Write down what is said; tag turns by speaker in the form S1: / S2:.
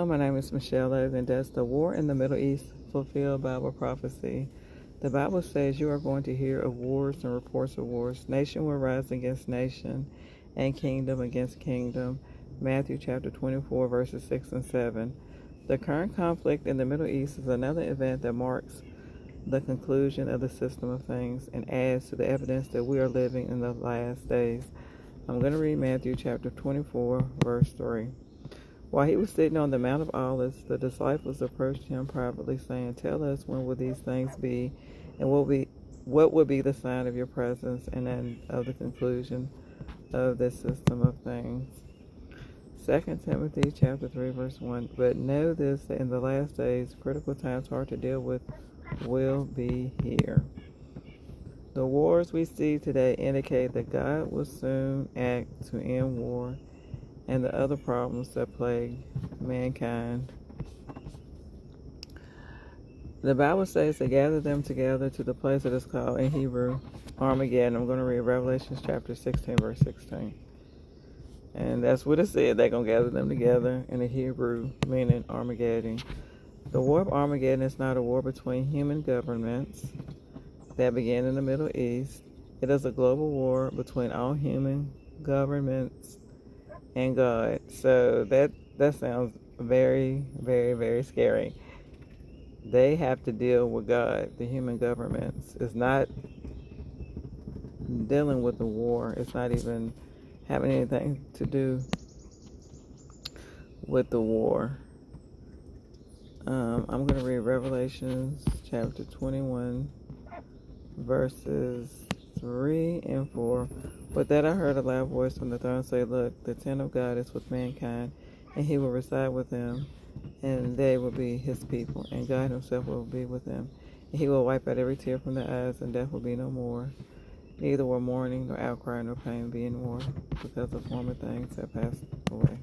S1: Hello, my name is Michelle Logan. Does the war in the Middle East fulfill Bible prophecy? The Bible says you are going to hear of wars and reports of wars. Nation will rise against nation and kingdom against kingdom. Matthew chapter 24, verses 6 and 7. The current conflict in the Middle East is another event that marks the conclusion of the system of things and adds to the evidence that we are living in the last days. I'm going to read Matthew chapter 24, verse 3. While he was sitting on the Mount of Olives, the disciples approached him privately, saying, "Tell us, when will these things be, and what will be the sign of your presence and then of the conclusion of this system of things?" 2 Timothy chapter 3, verse 1. But know this, that in the last days, critical times hard to deal with will be here. The wars we see today indicate that God will soon act to end war and the other problems that plague mankind. The Bible says to gather them together to the place that is called in Hebrew Armageddon. I'm going to read Revelation chapter 16, verse 16. And that's what it said. They're going to gather them together in the Hebrew, meaning Armageddon. The war of Armageddon is not a war between human governments that began in the Middle East. It is a global war between all human governments and God. So that sounds very, very, very scary. They have to deal with God. The human governments is not dealing with the war. It's not even having anything to do with the war. I'm going to read Revelation chapter 21, verses 3 and 4. With that I heard a loud voice from the throne say, "Look, the tent of God is with mankind, and he will reside with them, and they will be his people, and God himself will be with them. And he will wipe out every tear from their eyes, and death will be no more. Neither will mourning, nor outcry, nor pain be any more, because the former things have passed away."